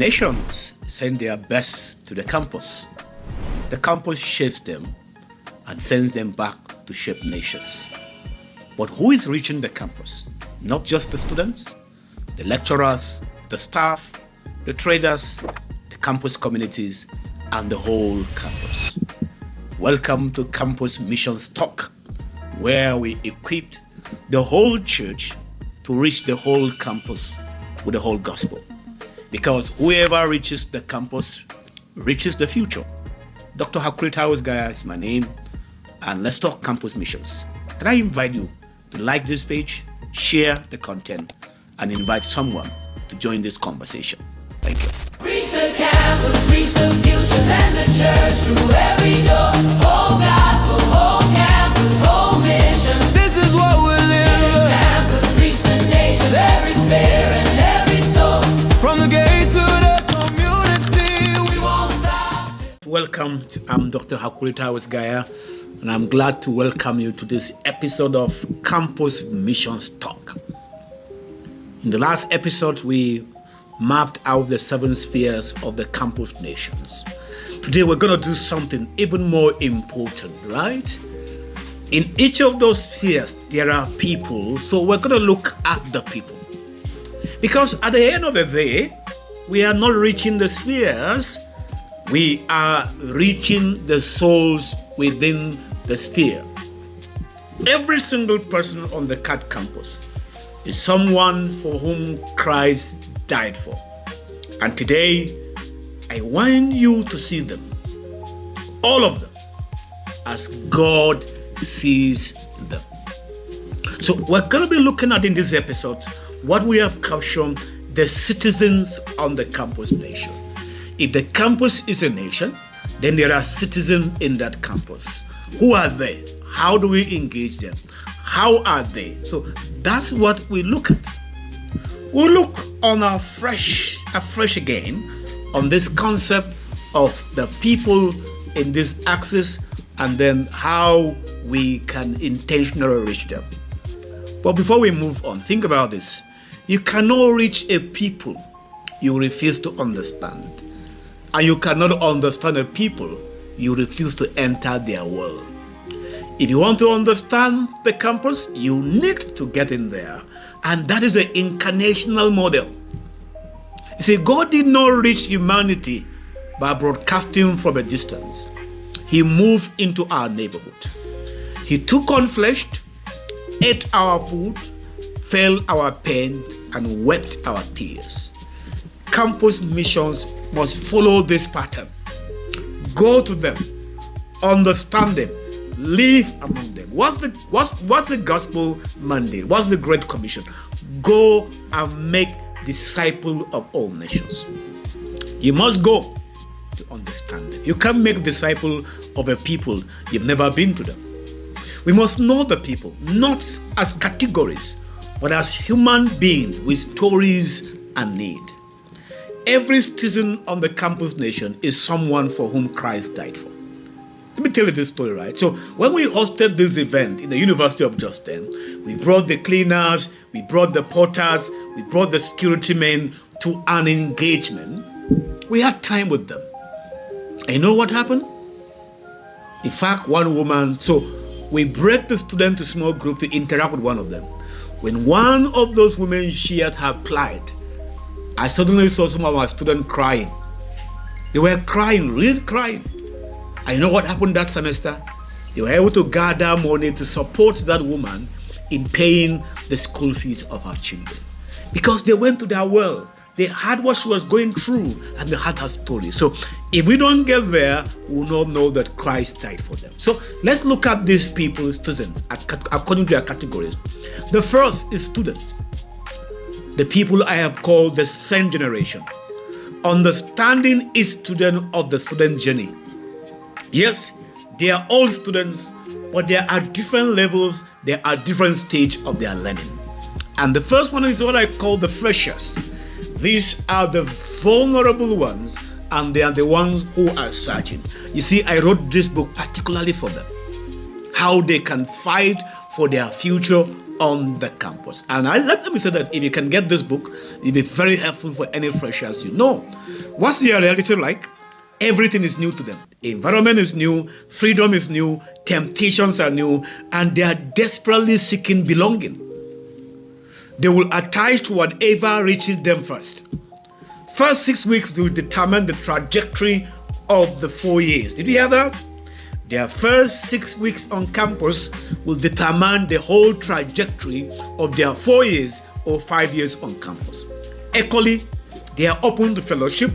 Nations send their best to the campus. The campus shapes them and sends them back to shape nations. But who is reaching the campus? Not just the students, the lecturers, the staff, the traders, the campus communities, and the whole campus. Welcome to Campus Missions Talk, where we equipped the whole church to reach the whole campus with the whole gospel. Because whoever reaches the campus reaches the future. Dr. Hakurita's Gaya is my name, and let's talk campus missions. Can I invite you to like this page, share the content, and invite someone to join this conversation? Thank you. Reach the campus, reach the future, send the church through every door. Whole gospel, whole campus, whole mission. This is what we're living. The campus, reach the nation, every sphere and every soul. From the gate to the community, We won't stop. Welcome. I'm Dr. Hakurita's Gaya, and I'm glad to welcome you to this episode of Campus Missions Talk. In the last episode, we mapped out the 7 spheres of the campus nations. Today, we're going to do something even more important, right? In each of those spheres, there are people, so we're going to look at the people. Because at the end of the day, we are not reaching the spheres, we are reaching the souls within the sphere. Every single person on the CAT campus is someone for whom Christ died for. And today, I want you to see them, all of them, as God sees them. So we're going to be looking at in this episode what we have captioned the citizens on the campus nation. If the campus is a nation, then there are citizens in that campus. Who are they? How do we engage them? How are they? So that's what we look at. We'll look on afresh again on this concept of the people in this axis and then how we can intentionally reach them. But before we move on, think about this. You cannot reach a people you refuse to understand. And you cannot understand a people you refuse to enter their world. If you want to understand the campus, you need to get in there. And that is an incarnational model. You see, God did not reach humanity by broadcasting from a distance. He moved into our neighborhood. He took on flesh, ate our food, felt our pain, and wept our tears. Campus missions must follow this pattern. Go to them, understand them, live among them. What's the gospel mandate? What's the Great Commission? Go and make disciples of all nations. You must go to understand them. You can't make disciples of a people you've never been to them. We must know the people, not as categories, but as human beings with stories and need. Every citizen on the campus nation is someone for whom Christ died for. Let me tell you this story, right? So when we hosted this event in the University of Justin, we brought the cleaners, we brought the porters, we brought the security men to an engagement. We had time with them. And you know what happened? In fact, one woman, so we break the student to small group to interact with one of them. When one of those women shared her plight, I suddenly saw some of our students crying. They were crying, really crying. And you know what happened that semester? They were able to gather money to support that woman in paying the school fees of her children. Because they went to their world. They had what she was going through and they had her story. So if we don't get there, we will not know that Christ died for them. So let's look at these people, students, according to their categories. The first is students. The people I have called the same generation. Understanding each student of the student journey. Yes, they are all students, but they are at different levels, they are at different stages of their learning. And the first one is what I call the freshers. These are the vulnerable ones, and they are the ones who are searching. You see, I wrote this book particularly for them. How they can fight for their future on the campus. And let me say that if you can get this book, it'll be very helpful for any freshers you know. What's their reality like? Everything is new to them. Environment is new, freedom is new, temptations are new, and they are desperately seeking belonging. They will attach to whatever reaches them first. First 6 weeks will determine the trajectory of the 4 years. Did you hear that? Their first 6 weeks on campus will determine the whole trajectory of their 4 years or 5 years on campus. Equally, they are open to fellowship,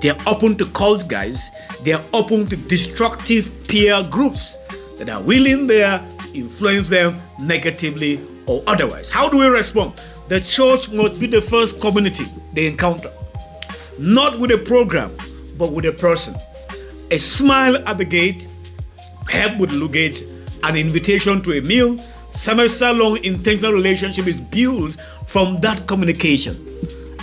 they are open to cult guys, they are open to destructive peer groups that are willing there to influence them negatively or otherwise. How do we respond? The church must be the first community they encounter. Not with a program, but with a person. A smile at the gate, help with luggage, an invitation to a meal, semester-long intentional relationship is built from that communication.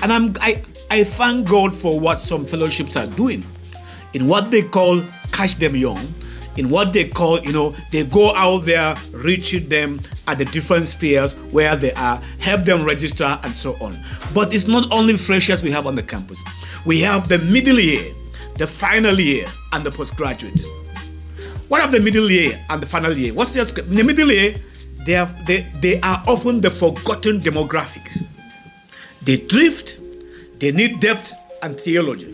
And I thank God for what some fellowships are doing. In what they call catch them young, in what they call, they go out there, reaching them at the different spheres where they are, help them register and so on. But it's not only freshers we have on the campus. We have the middle year, the final year, and the postgraduate. What of the middle year and the final year? What's their script? In the middle year, they are often the forgotten demographics. They drift, they need depth and theology,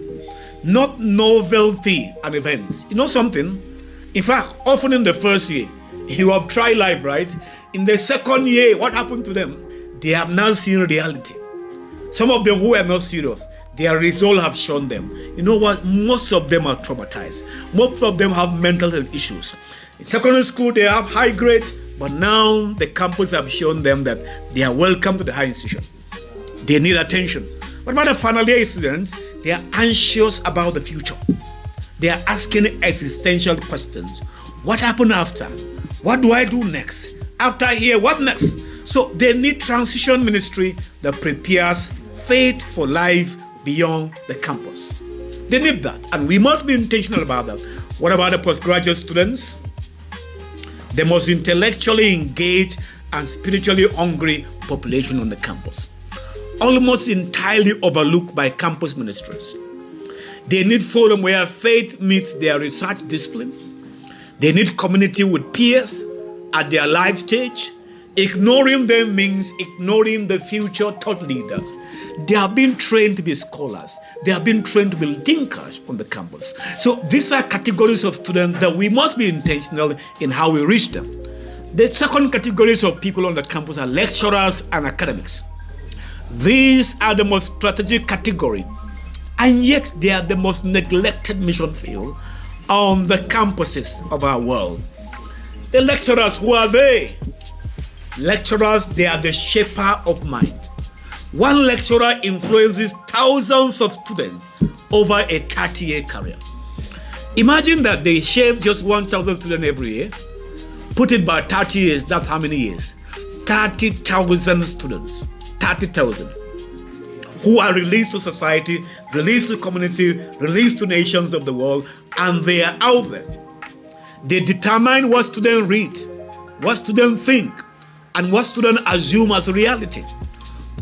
not novelty and events. You know something? In fact, often in the first year, you have tried life, right? In the second year, what happened to them? They have now seen reality. Some of them who are not serious, their resolve have shown them. You know what? Most of them are traumatized. Most of them have mental health issues. In secondary school, they have high grades, but now the campus have shown them that they are welcome to the high institution. They need attention. What about the final year students? They are anxious about the future. They are asking existential questions. What happened after? What do I do next? After here, what next? So they need transition ministry that prepares faith for life beyond the campus. They need that, and we must be intentional about that. What about the postgraduate students? The most intellectually engaged and spiritually hungry population on the campus. Almost entirely overlooked by campus ministries. They need forum where faith meets their research discipline. They need community with peers at their life stage. Ignoring them means ignoring the future thought leaders. They have been trained to be scholars. They have been trained to be thinkers on the campus. So these are categories of students that we must be intentional in how we reach them. The second categories of people on the campus are lecturers and academics. These are the most strategic category, and yet they are the most neglected mission field on the campuses of our world. The lecturers, who are they? Lecturers, they are the shaper of mind. One lecturer influences thousands of students over a 30-year career. Imagine that they shape just 1,000 students every year. Put it by 30 years, that's how many years? 30,000 students. 30,000 who are released to society, released to community, released to nations of the world, and they are out there. They determine what students read, what students think, and what students assume as reality.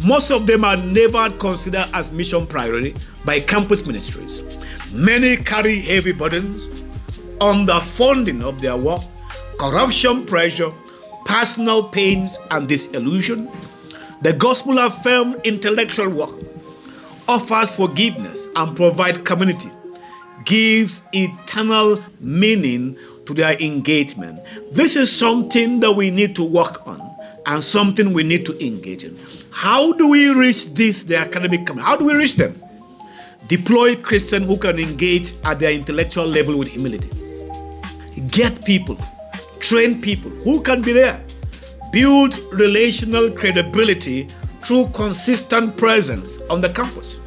Most of them are never considered as mission priority by campus ministries. Many carry heavy burdens, underfunding of their work, corruption pressure, personal pains and disillusion. The gospel affirmed intellectual work, offers forgiveness and provides community, gives eternal meaning to their engagement. This is something that we need to work on and something we need to engage in. How do we reach the academic community? How do we reach them? Deploy Christians who can engage at their intellectual level with humility. Get people, train people who can be there. Build relational credibility through consistent presence on the campus.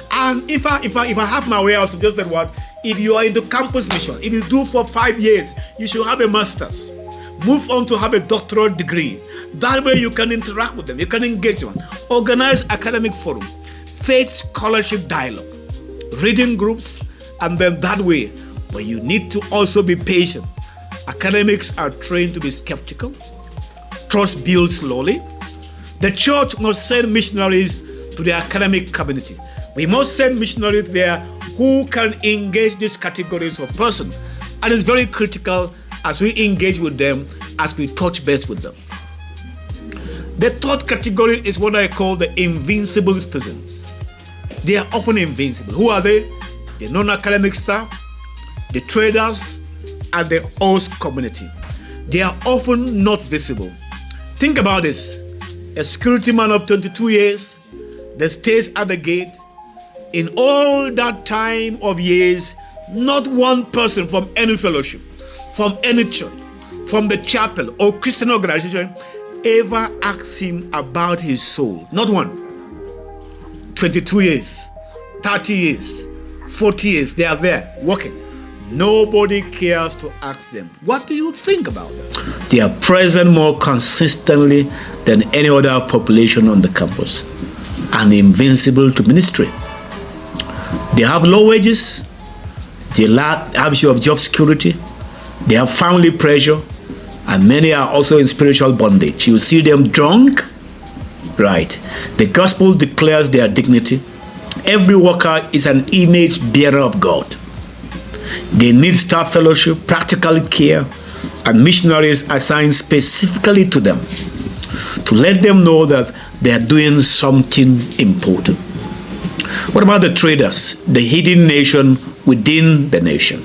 And if I have my way, I'll suggest that if you are into campus mission, if you do for 5 years, you should have a master's. Move on to have a doctoral degree. That way you can interact with them, you can engage them. Organize academic forum, faith scholarship dialogue, reading groups, and then that way. But you need to also be patient. Academics are trained to be skeptical, trust builds slowly. The church must send missionaries to the academic community. We must send missionaries there who can engage these categories of person. And it's very critical as we engage with them, as we touch base with them. The third category is what I call the invincible citizens. They are often invincible. Who are they? The non-academic staff, the traders, and the host community. They are often not visible. Think about this. A security man of 22 years that stays at the gate. In all that time of years, not one person from any fellowship, from any church, from the chapel or Christian organization ever asks him about his soul. Not one. 22 years, 30 years, 40 years, they are there working. Nobody cares to ask them, what do you think about them? They are present more consistently than any other population on the campus and invincible to ministry. They have low wages, they have issue of job security, they have family pressure, and many are also in spiritual bondage. You see them drunk, right? The gospel declares their dignity. Every worker is an image bearer of God. They need staff fellowship, practical care, and missionaries assigned specifically to them to let them know that they are doing something important. What about the traders, the hidden nation within the nation?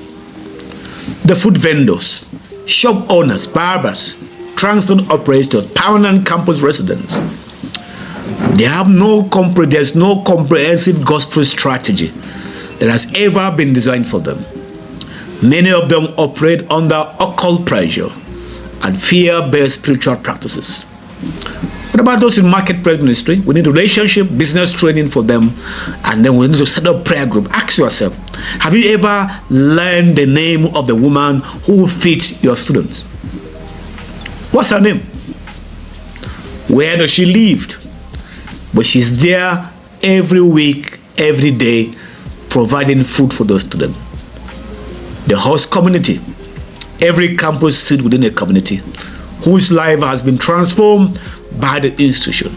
The food vendors, shop owners, barbers, transport operators, permanent campus residents. There's no comprehensive gospel strategy that has ever been designed for them. Many of them operate under occult pressure and fear-based spiritual practices. What about those in marketplace ministry? We need relationship, business training for them, and then we need to set up prayer group. Ask yourself, have you ever learned the name of the woman who feeds your students? What's her name? Where does she live? But she's there every week, every day, providing food for those students. The host community. Every campus sits within a community whose life has been transformed by the institution.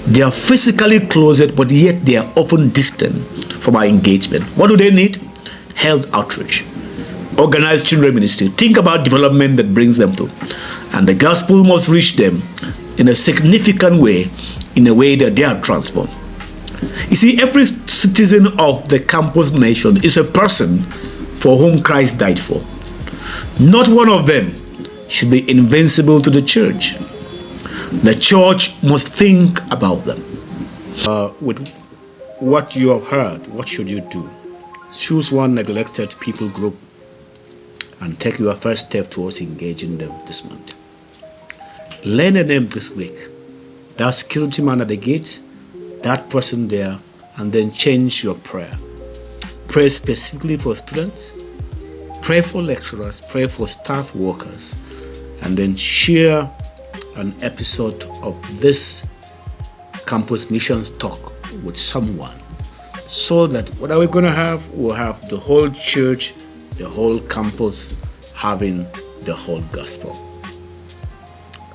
They are physically closet, but yet they are often distant from our engagement. What do they need? Health outreach, organized children ministry. Think about development that brings them to. And the gospel must reach them in a significant way, in a way that they are transformed. You see, every citizen of the campus nation is a person for whom Christ died for. Not one of them should be invincible to the church. The church must think about them. With what you have heard, what should you do? Choose one neglected people group and take your first step towards engaging them this month. Learn a name this week. That security man at the gate, that person there, and then change your prayer. Pray specifically for students, pray for lecturers, pray for staff workers, and then share an episode of this campus missions talk with someone, so that what are we going to have? We'll have the whole church, the whole campus having the whole gospel.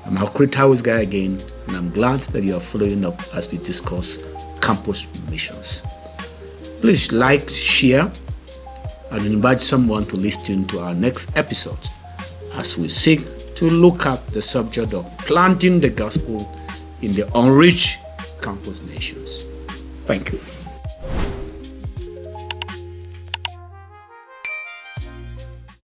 I'm Hakulita's guy again, and I'm glad that you are following up as we discuss campus missions. Please like, share, and invite someone to listen to our next episode as we seek to look at the subject of planting the gospel in the unreached campus nations. Thank you.